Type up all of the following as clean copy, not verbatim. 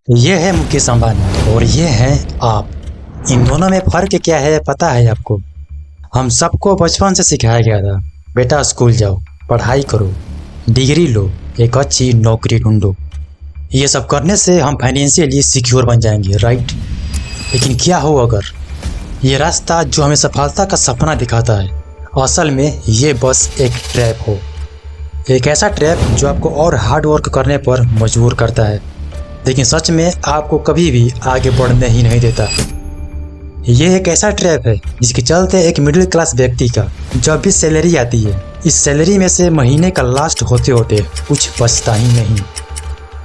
ये है मुकेश अंबानी और ये है आप। इन दोनों में फ़र्क क्या है पता है आपको? हम सबको बचपन से सिखाया गया था, बेटा स्कूल जाओ, पढ़ाई करो, डिग्री लो, एक अच्छी नौकरी ढूंढो। ये सब करने से हम फाइनेंशियली सिक्योर बन जाएंगे, राइट? लेकिन क्या हो अगर ये रास्ता जो हमें सफलता का सपना दिखाता है, असल में ये बस एक ट्रैप हो। एक ऐसा ट्रैप जो आपको और हार्ड वर्क करने पर मजबूर करता है, लेकिन सच में आपको कभी भी आगे बढ़ने ही नहीं देता। ये एक ऐसा ट्रैप है जिसके चलते एक मिडिल क्लास व्यक्ति का जब भी सैलरी आती है, इस सैलरी में से महीने का लास्ट होते होते कुछ बचता ही नहीं।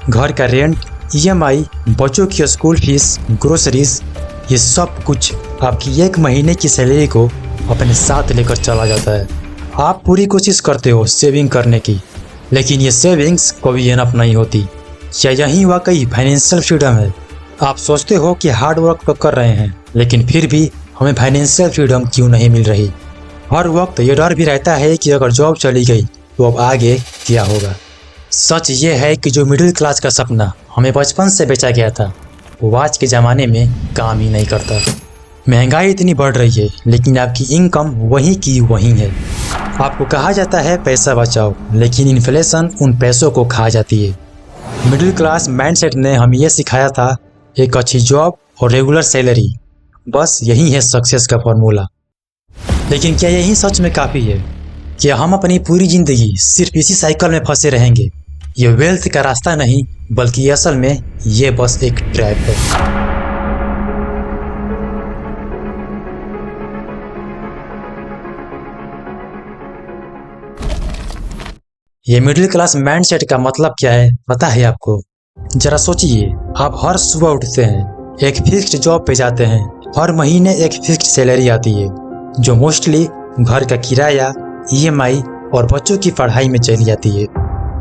घर का रेंट, EMI, बच्चों की स्कूल फीस, ग्रोसरीज, ये सब कुछ आपकी एक महीने की सैलरी को अपने साथ लेकर चला जाता है। आप पूरी कोशिश करते हो सेविंग करने की, लेकिन ये सेविंग्स कभी इनफ नहीं होती। क्या यही वाकई फाइनेंशियल फ्रीडम है? आप सोचते हो कि हार्ड वर्क तो कर रहे हैं, लेकिन फिर भी हमें फाइनेंशियल फ्रीडम क्यों नहीं मिल रही? हर वक्त ये डर भी रहता है कि अगर जॉब चली गई तो अब आगे क्या होगा। सच ये है कि जो मिडिल क्लास का सपना हमें बचपन से बेचा गया था, वो आज के ज़माने में काम ही नहीं करता। महंगाई इतनी बढ़ रही है, लेकिन आपकी इनकम वहीं की वहीं है। आपको कहा जाता है पैसा बचाओ, लेकिन इन्फ्लेशन उन पैसों को खा जाती है। मिडिल क्लास माइंडसेट ने हमें यह सिखाया था, एक अच्छी जॉब और रेगुलर सैलरी, बस यही है सक्सेस का फॉर्मूला। लेकिन क्या यही सच में काफ़ी है? क्या हम अपनी पूरी ज़िंदगी सिर्फ इसी साइकिल में फंसे रहेंगे? ये वेल्थ का रास्ता नहीं, बल्कि असल में ये बस एक ट्रैप है। ये मिडिल क्लास माइंडसेट का मतलब क्या है पता है आपको? जरा सोचिए, आप हर सुबह उठते हैं, एक फिक्स्ड जॉब पे जाते हैं, हर महीने एक फिक्स्ड सैलरी आती है जो मोस्टली घर का किराया, EMI और बच्चों की पढ़ाई में चली जाती है।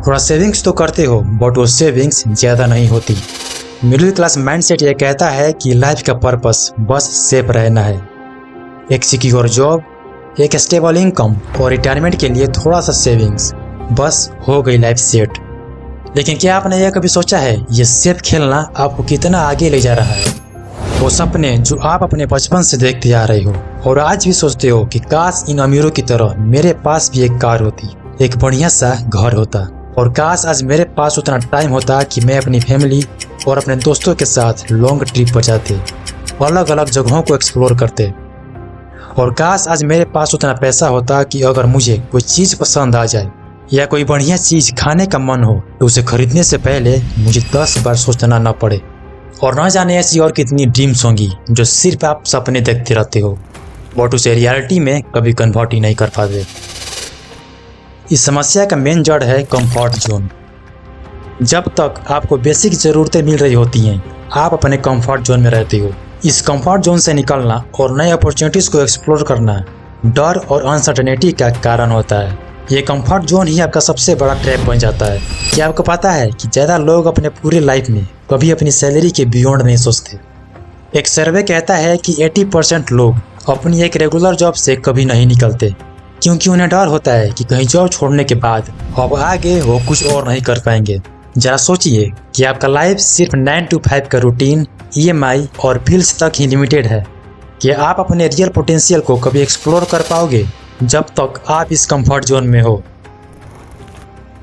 थोड़ा सेविंग्स तो करते हो, बट वो सेविंग्स ज़्यादा नहीं होती। मिडिल क्लास माइंडसेट ये कहता है कि लाइफ का पर्पस बस सेफ रहना है, एक सिक्योर जॉब, एक स्टेबल इनकम और रिटायरमेंट के लिए थोड़ा सा सेविंग्स, बस हो गई लाइफ सेट। लेकिन क्या आपने यह कभी सोचा है ये सेफ खेलना आपको कितना आगे ले जा रहा है? वो सपने जो आप अपने बचपन से देखते आ रहे हो और आज भी सोचते हो कि काश इन अमीरों की तरह मेरे पास भी एक कार होती, एक बढ़िया सा घर होता, और काश आज मेरे पास उतना टाइम होता कि मैं अपनी फैमिली और अपने दोस्तों के साथ लॉन्ग ट्रिप पर जाते, अलग अलग जगहों को एक्सप्लोर करते, और काश आज मेरे पास उतना पैसा होता कि अगर मुझे कोई चीज़ पसंद आ जाए या कोई बढ़िया चीज़ खाने का मन हो तो उसे खरीदने से पहले मुझे 10 बार सोचना न पड़े। और न जाने ऐसी और कितनी ड्रीम्स होंगी जो सिर्फ आप सपने देखते रहते हो, बट उसे रियलिटी में कभी कन्वर्ट ही नहीं कर पाते। इस समस्या का मेन जड़ है कंफर्ट जोन। जब तक आपको बेसिक ज़रूरतें मिल रही होती हैं, आप अपने कंफर्ट जोन में रहते हो। इस कंफर्ट जोन से निकलना और नए अपॉर्चुनिटीज़ को एक्सप्लोर करना डर और अनसर्टेनिटी का कारण होता है। ये कंफर्ट जोन ही आपका सबसे बड़ा ट्रैप बन जाता है। क्या आपको पता है कि ज़्यादा लोग अपने पूरे लाइफ में कभी अपनी सैलरी के बियॉन्ड नहीं सोचते? एक सर्वे कहता है कि 80% लोग अपनी एक रेगुलर जॉब से कभी नहीं निकलते, क्योंकि उन्हें डर होता है कि कहीं जॉब छोड़ने के बाद अब आगे वो कुछ और नहीं कर पाएंगे। जरा सोचिए कि आपका लाइफ सिर्फ 9 to 5 का रूटीन, EMI और बिल्स तक ही लिमिटेड है। क्या आप अपने रियल पोटेंशियल को कभी एक्सप्लोर कर पाओगे जब तक आप इस कंफर्ट जोन में हो?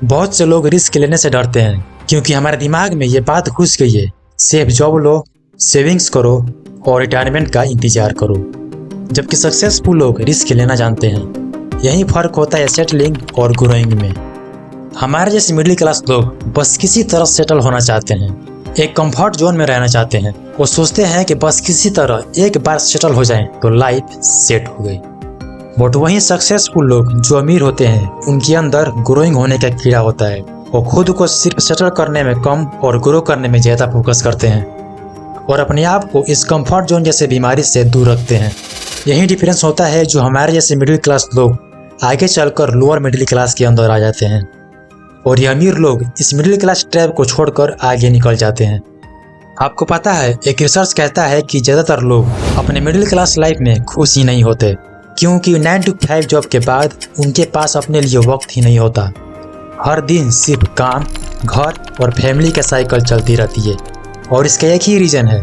बहुत से लोग रिस्क लेने से डरते हैं क्योंकि हमारे दिमाग में ये बात घुस गई है, सेफ जॉब लो, सेविंग्स करो और रिटायरमेंट का इंतजार करो। जबकि सक्सेसफुल लोग रिस्क लेना जानते हैं। यही फर्क होता है सेटलिंग और ग्रोइंग में। हमारे जैसे मिडिल क्लास लोग बस किसी तरह सेटल होना चाहते हैं, एक कंफर्ट जोन में रहना चाहते हैं। वो सोचते हैं कि बस किसी तरह एक बार सेटल हो जाएं तो लाइफ सेट हो गई। बट वहीं सक्सेसफुल लोग जो अमीर होते हैं, उनके अंदर ग्रोइंग होने का कीड़ा होता है। वो खुद को सिर्फ सेटल करने में कम और ग्रो करने में ज़्यादा फोकस करते हैं और अपने आप को इस कंफर्ट जोन जैसे बीमारी से दूर रखते हैं। यही डिफरेंस होता है जो हमारे जैसे मिडिल क्लास लोग आगे चलकर लोअर मिडिल क्लास के अंदर आ जाते हैं, और ये अमीर लोग इस मिडिल क्लास ट्रैप को छोड़कर आगे निकल जाते हैं। आपको पता है, एक रिसर्च कहता है कि ज़्यादातर लोग अपने मिडिल क्लास लाइफ में खुश ही नहीं होते, क्योंकि 9 to 5 जॉब के बाद उनके पास अपने लिए वक्त ही नहीं होता। हर दिन सिर्फ काम, घर और फैमिली का साइकिल चलती रहती है। और इसका एक ही रीजन है,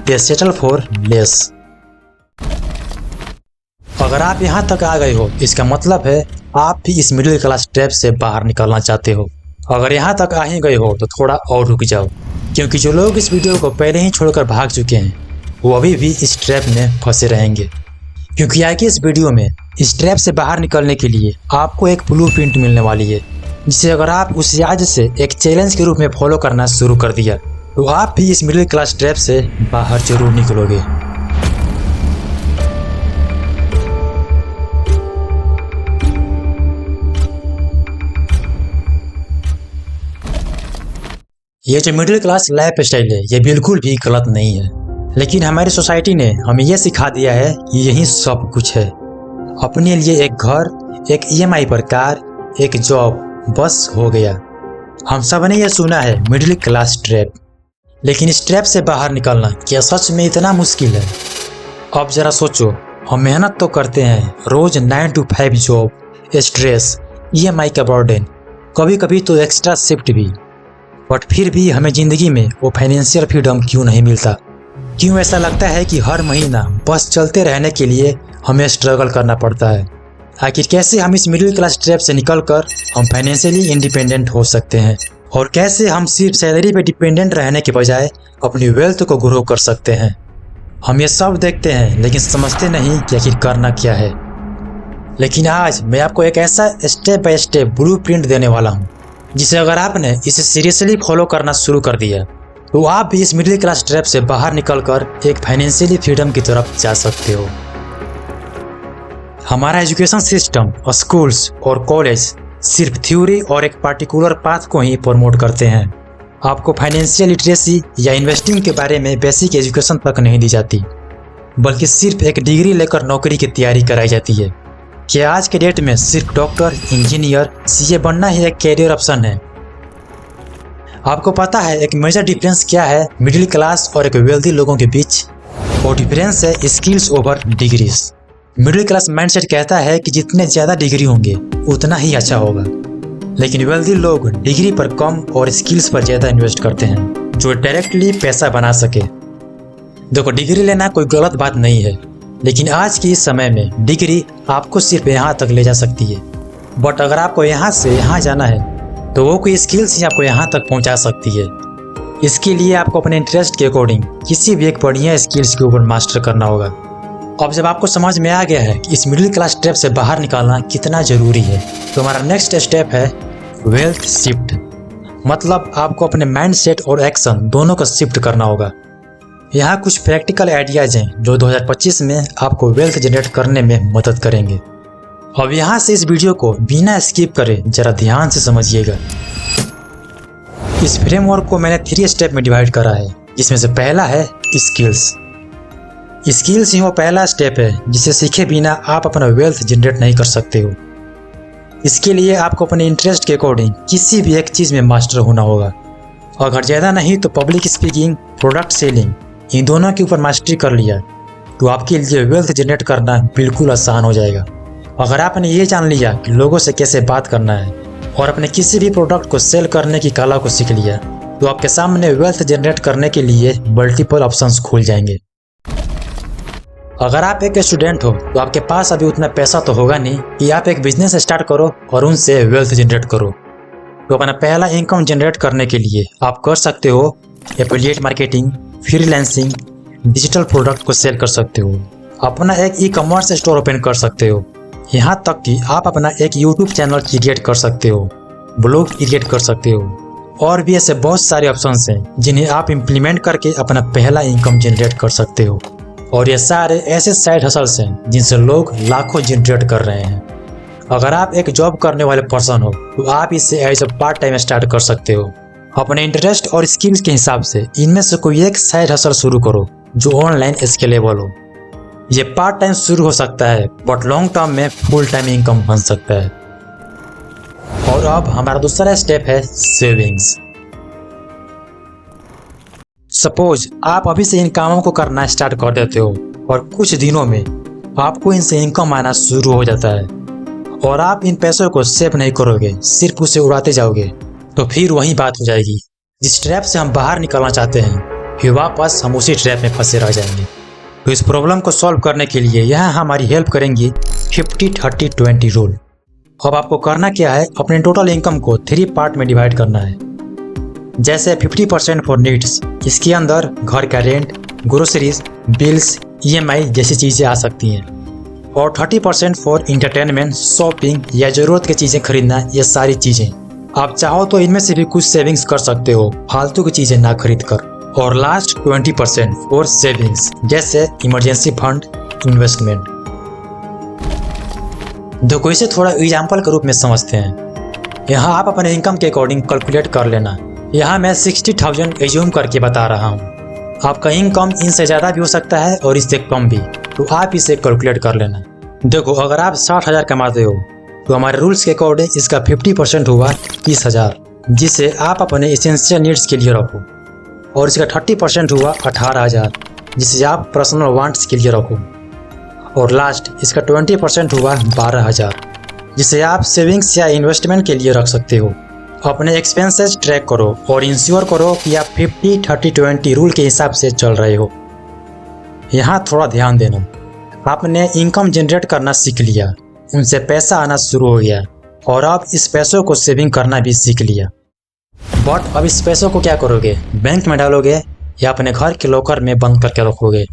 दे सेटल फॉर लेस। अगर आप यहाँ तक आ गए हो इसका मतलब है आप भी इस मिडिल क्लास ट्रैप से बाहर निकलना चाहते हो। अगर यहाँ तक आ ही गए हो तो थोड़ा और रुक जाओ, क्योंकि जो लोग इस वीडियो को पहले ही छोड़कर भाग चुके हैं वो अभी भी इस ट्रैप में फंसे रहेंगे। क्योंकि आगे इस वीडियो में इस ट्रैप से बाहर निकलने के लिए आपको एक ब्लूप्रिंट मिलने वाली है, जिसे अगर आप उसे आज से एक चैलेंज के रूप में फॉलो करना शुरू कर दिया तो आप भी इस मिडिल क्लास ट्रैप से बाहर जरूर निकलोगे। ये जो मिडिल क्लास लाइफ स्टाइल है ये बिल्कुल भी गलत नहीं है, लेकिन हमारी सोसाइटी ने हमें यह सिखा दिया है कि यही सब कुछ है। अपने लिए एक घर, एक EMI पर कार, एक जॉब, बस हो गया। हम सब ने यह सुना है मिडिल क्लास ट्रैप, लेकिन इस ट्रैप से बाहर निकलना क्या सच में इतना मुश्किल है? अब जरा सोचो, हम मेहनत तो करते हैं, रोज 9 to 5 जॉब, स्ट्रेस, EMI का बर्डन, कभी कभी तो एक्स्ट्रा शिफ्ट भी, बट फिर भी हमें जिंदगी में वो फाइनेंशियल फ्रीडम क्यों नहीं मिलता? क्यों ऐसा लगता है कि हर महीना बस चलते रहने के लिए हमें स्ट्रगल करना पड़ता है? आखिर कैसे हम इस मिडिल क्लास ट्रैप से निकलकर हम फाइनेंशियली इंडिपेंडेंट हो सकते हैं, और कैसे हम सिर्फ सैलरी पे डिपेंडेंट रहने के बजाय अपनी वेल्थ को ग्रो कर सकते हैं? हम ये सब देखते हैं लेकिन समझते नहीं कि आखिर करना क्या है। लेकिन आज मैं आपको एक ऐसा स्टेप बाय स्टेप ब्लूप्रिंट देने वाला हूँ जिसे अगर आपने इसे सीरियसली फॉलो करना शुरू कर दिया तो आप भी इस मिडिल क्लास ट्रैप से बाहर निकलकर एक फाइनेंशियली फ्रीडम की तरफ जा सकते हो। हमारा एजुकेशन सिस्टम और स्कूल्स और कॉलेज सिर्फ थ्योरी और एक पार्टिकुलर पाथ को ही प्रमोट करते हैं। आपको फाइनेंशियल लिटरेसी या इन्वेस्टिंग के बारे में बेसिक एजुकेशन तक नहीं दी जाती, बल्कि सिर्फ एक डिग्री लेकर नौकरी की तैयारी कराई जाती है। क्या आज के डेट में सिर्फ डॉक्टर, इंजीनियर, CA बनना ही एक कैरियर ऑप्शन है? आपको पता है एक मेजर डिफरेंस क्या है मिडिल क्लास और एक वेल्दी लोगों के बीच? वो डिफरेंस है skills over degrees. Middle class mindset कहता है कि जितने ज़्यादा डिग्री होंगे उतना ही अच्छा होगा, लेकिन वेल्दी लोग डिग्री पर कम और स्किल्स पर ज़्यादा इन्वेस्ट करते हैं जो डायरेक्टली पैसा बना सके। देखो, डिग्री लेना कोई गलत बात नहीं है, लेकिन आज के इस समय में डिग्री आपको सिर्फ यहाँ तक ले जा सकती है, बट अगर आपको यहाँ से यहाँ जाना है तो वो कोई स्किल्स ही आपको यहाँ तक पहुँचा सकती है। इसके लिए आपको अपने इंटरेस्ट के अकॉर्डिंग किसी भी एक बढ़िया स्किल्स के ऊपर मास्टर करना होगा। अब जब आपको समझ में आ गया है कि इस मिडिल क्लास ट्रैप से बाहर निकालना कितना ज़रूरी है, तो हमारा नेक्स्ट स्टेप है वेल्थ शिफ्ट। मतलब आपको अपने माइंड सेट और एक्शन दोनों को शिफ्ट करना होगा। यहाँ कुछ प्रैक्टिकल आइडियाज़ हैं जो 2025 में आपको वेल्थ जनरेट करने में मदद करेंगे। अब यहाँ से इस वीडियो को बिना स्किप करे जरा ध्यान से समझिएगा। इस फ्रेमवर्क को मैंने 3 स्टेप में डिवाइड करा है, जिसमें से पहला है स्किल्स। स्किल्स ही वो पहला स्टेप है जिसे सीखे बिना आप अपना वेल्थ जनरेट नहीं कर सकते हो। इसके लिए आपको अपने इंटरेस्ट के अकॉर्डिंग किसी भी एक चीज़ में मास्टर होना होगा। अगर ज़्यादा नहीं तो पब्लिक स्पीकिंग, प्रोडक्ट सेलिंग, इन दोनों के ऊपर मास्टरी कर लिया तो आपके लिए वेल्थ जनरेट करना बिल्कुल आसान हो जाएगा। अगर आपने ये जान लिया कि लोगों से कैसे बात करना है और अपने किसी भी प्रोडक्ट को सेल करने की कला को सीख लिया तो आपके सामने वेल्थ जनरेट करने के लिए मल्टीपल ऑप्शंस खुल जाएंगे। अगर आप एक स्टूडेंट हो तो आपके पास अभी उतना पैसा तो होगा नहीं कि आप एक बिजनेस स्टार्ट करो और उनसे वेल्थ जनरेट करो। तो अपना पहला इनकम जनरेट करने के लिए आप कर सकते हो affiliate marketing, freelancing, digital product को सेल कर सकते हो, अपना एक ई-कॉमर्स स्टोर ओपन कर सकते हो, यहाँ तक कि आप अपना एक यूट्यूब चैनल क्रिएट कर सकते हो, ब्लॉग क्रिएट कर सकते हो, और भी ऐसे बहुत सारे ऑप्शंस हैं जिन्हें आप इम्प्लीमेंट करके अपना पहला इनकम जनरेट कर सकते हो। और ये सारे ऐसे साइड हसल्स हैं जिनसे लोग लाखों जनरेट कर रहे हैं। अगर आप एक जॉब करने वाले पर्सन हो तो आप इसे as a part time start कर सकते हो। अपने इंटरेस्ट और स्किल्स के हिसाब से इनमें से कोई एक साइड हसल शुरू करो जो ऑनलाइन स्केलेबल हो। ये पार्ट टाइम शुरू हो सकता है बट लॉन्ग टर्म में फुल टाइम इनकम बन सकता है। और अब हमारा दूसरा स्टेप है सेविंग्स। सपोज आप अभी से इन कामों को करना स्टार्ट कर देते हो और कुछ दिनों में आपको इनसे इनकम आना शुरू हो जाता है और आप इन पैसों को सेव नहीं करोगे, सिर्फ उसे उड़ाते जाओगे, तो फिर वही बात हो जाएगी जिस ट्रैप से हम बाहर निकलना चाहते हैं। फिर वापस हम उसी ट्रैप में फंसे रह जाएंगे। तो इस प्रॉब्लम को सॉल्व करने के लिए यहाँ हमारी हेल्प करेंगी 50-30-20 रूल। अब आपको करना क्या है, अपने टोटल इनकम को 3 पार्ट में डिवाइड करना है। जैसे 50% फॉर नीड्स, इसके अंदर घर का रेंट, ग्रोसरीज, बिल्स, EMI जैसी चीज़ें आ सकती हैं। और 30% फॉर इंटरटेनमेंट, शॉपिंग या ज़रूरत की चीज़ें खरीदना, ये सारी चीज़ें। आप चाहो तो इनमें से भी कुछ सेविंग्स कर सकते हो, फालतू की चीज़ें ना खरीद कर। और लास्ट 20% फॉर सेविंग्स, जैसे इमरजेंसी फंड, इन्वेस्टमेंट। देखो इसे थोड़ा एग्जाम्पल के रूप में समझते हैं। यहाँ आप अपने इनकम के अकॉर्डिंग कैलकुलेट कर लेना। यहाँ मैं 60,000 एज्यूम करके बता रहा हूँ। आपका इनकम इनसे ज़्यादा भी हो सकता है और इससे कम भी, तो आप इसे कैलकुलेट कर लेना। देखो अगर आप 60,000 कमाते हो तो हमारे रूल्स के अकॉर्डिंग इसका 50% हुआ 30,000, जिसे आप अपने एसेंशियल नीड्स के लिए रखो। और इसका 30% हुआ 18,000, जिसे आप पर्सनल वांट्स के लिए रखो। और लास्ट इसका 20% हुआ 12,000, जिसे आप सेविंग्स या इन्वेस्टमेंट के लिए रख सकते हो। अपने एक्सपेंसेस ट्रैक करो और इंश्योर करो कि आप 50-30-20 रूल के हिसाब से चल रहे हो। यहाँ थोड़ा ध्यान देना, आपने इनकम जनरेट करना सीख लिया, उनसे पैसा आना शुरू हो गया और आप इस पैसों को सेविंग करना भी सीख लिया। बट अब इस पैसों को क्या करोगे, बैंक में डालोगे या अपने घर के लॉकर में बंद करके रखोगे?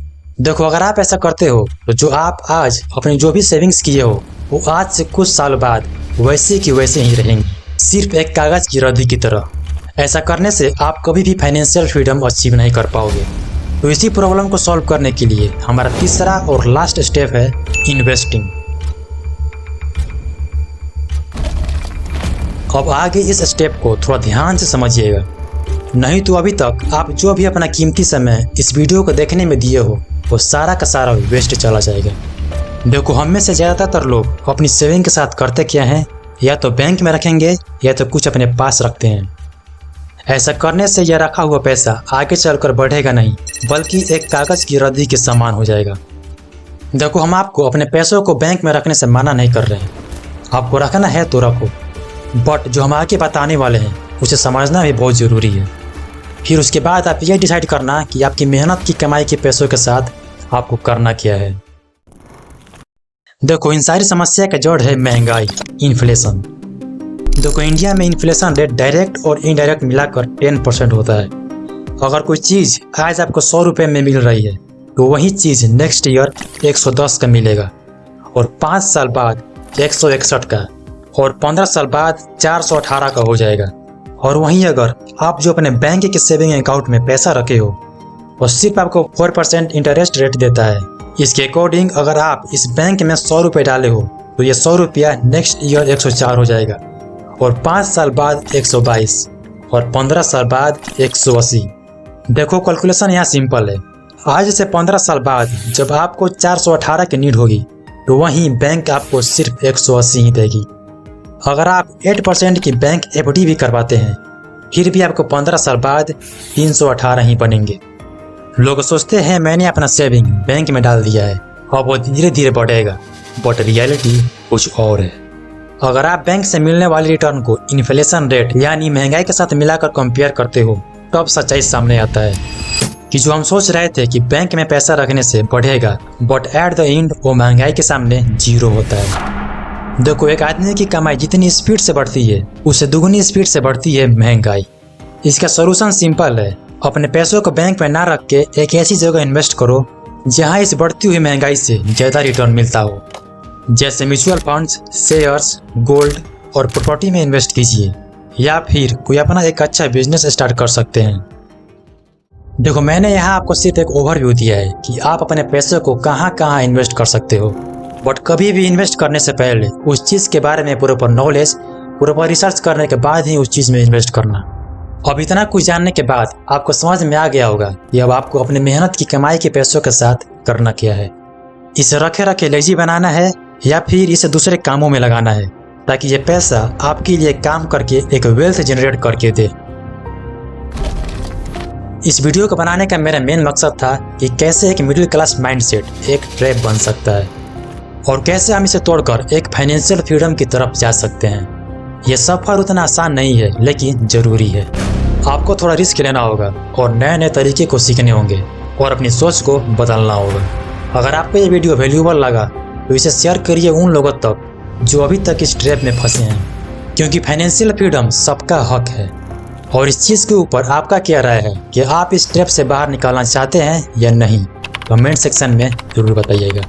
देखो अगर आप ऐसा करते हो तो जो आप आज अपनी जो भी सेविंग्स किए हो वो आज से कुछ साल बाद वैसे की वैसे ही रहेंगी, सिर्फ एक कागज की रद्दी की तरह। ऐसा करने से आप कभी भी फाइनेंशियल फ्रीडम अचीव नहीं कर पाओगे। तो इसी प्रॉब्लम को सॉल्व करने के लिए हमारा तीसरा और लास्ट स्टेप है इन्वेस्टिंग। अब आगे इस स्टेप को थोड़ा ध्यान से समझिएगा, नहीं तो अभी तक आप जो भी अपना कीमती समय इस वीडियो को देखने में दिए हो वो सारा का सारा वेस्ट चला जाएगा। देखो हम में से ज़्यादातर लोग अपनी सेविंग के साथ करते क्या हैं, या तो बैंक में रखेंगे या तो कुछ अपने पास रखते हैं। ऐसा करने से यह रखा हुआ पैसा आगे चलकर बढ़ेगा नहीं, बल्कि एक कागज़ की रद्दी के समान हो जाएगा। देखो हम आपको अपने पैसों को बैंक में रखने से मना नहीं कर रहे हैं, आपको रखना है तो रखो, बट जो हम आगे बताने वाले हैं उसे समझना भी बहुत ज़रूरी है। फिर उसके बाद आप ये डिसाइड करना कि आपकी मेहनत की कमाई के पैसों के साथ आपको करना क्या है। देखो इन सारी समस्या का जड़ है महंगाई, इन्फ्लेशन। देखो इंडिया में इन्फ्लेशन रेट डायरेक्ट और इनडायरेक्ट मिलाकर 10% होता है। अगर कोई चीज़ आज आपको 100 रुपये में मिल रही है तो वही चीज़ नेक्स्ट ईयर 110 का मिलेगा, और 5 साल बाद 161 का, और 15 साल बाद 418 का हो जाएगा। और वहीं अगर आप जो अपने बैंक के सेविंग अकाउंट में पैसा रखे हो वो सिर्फ आपको 4% इंटरेस्ट रेट देता है। इसके अकॉर्डिंग अगर आप इस बैंक में 100 रुपये डाले हो तो ये 100 रुपया नेक्स्ट ईयर 104 हो जाएगा, और 5 साल बाद 122, और 15 साल बाद 180। देखो कैलकुलेशन यहाँ सिंपल है। आज से 15 साल बाद जब आपको 418 की नीड होगी तो वहीं बैंक आपको सिर्फ 180 ही देगी। अगर आप 8% की बैंक FD भी करवाते हैं फिर भी आपको 15 साल बाद 318 ही बनेंगे। लोग सोचते हैं मैंने अपना सेविंग बैंक में डाल दिया है और वो धीरे धीरे बढ़ेगा, बट रियलिटी कुछ और है। अगर आप बैंक से मिलने वाली रिटर्न को इन्फ्लेशन रेट यानी महंगाई के साथ मिलाकर कंपेयर करते हो तब सच्चाई सामने आता है कि जो हम सोच रहे थे कि बैंक में पैसा रखने से बढ़ेगा, बट एट द एंड वो महंगाई के सामने जीरो होता है। देखो एक आदमी की कमाई जितनी स्पीड से बढ़ती है उससे दुगनी स्पीड से बढ़ती है महंगाई। इसका सोल्यूशन सिंपल है, अपने पैसों को बैंक में ना रख के एक ऐसी जगह इन्वेस्ट करो जहां इस बढ़ती हुई महंगाई से ज़्यादा रिटर्न मिलता हो। जैसे म्यूचुअल फंड्स, शेयर्स, गोल्ड और प्रॉपर्टी में इन्वेस्ट कीजिए, या फिर कोई अपना एक अच्छा बिजनेस स्टार्ट कर सकते हैं। देखो मैंने यहाँ आपको सिर्फ एक ओवरव्यू दिया है कि आप अपने पैसों को कहाँ कहाँ इन्वेस्ट कर सकते हो, बट कभी भी इन्वेस्ट करने से पहले उस चीज़ के बारे में प्रॉपर नॉलेज, प्रॉपर रिसर्च करने के बाद ही उस चीज़ में इन्वेस्ट करना। अब इतना कुछ जानने के बाद आपको समझ में आ गया होगा कि अब आपको अपने मेहनत की कमाई के पैसों के साथ करना क्या है। इसे रखे रखे लेजी बनाना है या फिर इसे दूसरे कामों में लगाना है ताकि ये पैसा आपके लिए काम करके एक वेल्थ जनरेट करके दे। इस वीडियो को बनाने का मेरा मेन मकसद था कि कैसे एक मिडिल क्लास माइंडसेट एक ट्रैप बन सकता है और कैसे हम इसे तोड़कर एक फाइनेंशियल फ्रीडम की तरफ जा सकते हैं। यह सफर उतना आसान नहीं है लेकिन जरूरी है। आपको थोड़ा रिस्क लेना होगा और नए नए तरीके को सीखने होंगे और अपनी सोच को बदलना होगा। अगर आपको ये वीडियो वैल्यूएबल लगा तो इसे शेयर करिए उन लोगों तक जो अभी तक इस ट्रैप में फंसे हैं, क्योंकि फाइनेंशियल फ्रीडम सबका हक है। और इस चीज़ के ऊपर आपका क्या राय है कि आप इस ट्रैप से बाहर निकालना चाहते हैं या नहीं, कमेंट सेक्शन में जरूर बताइएगा।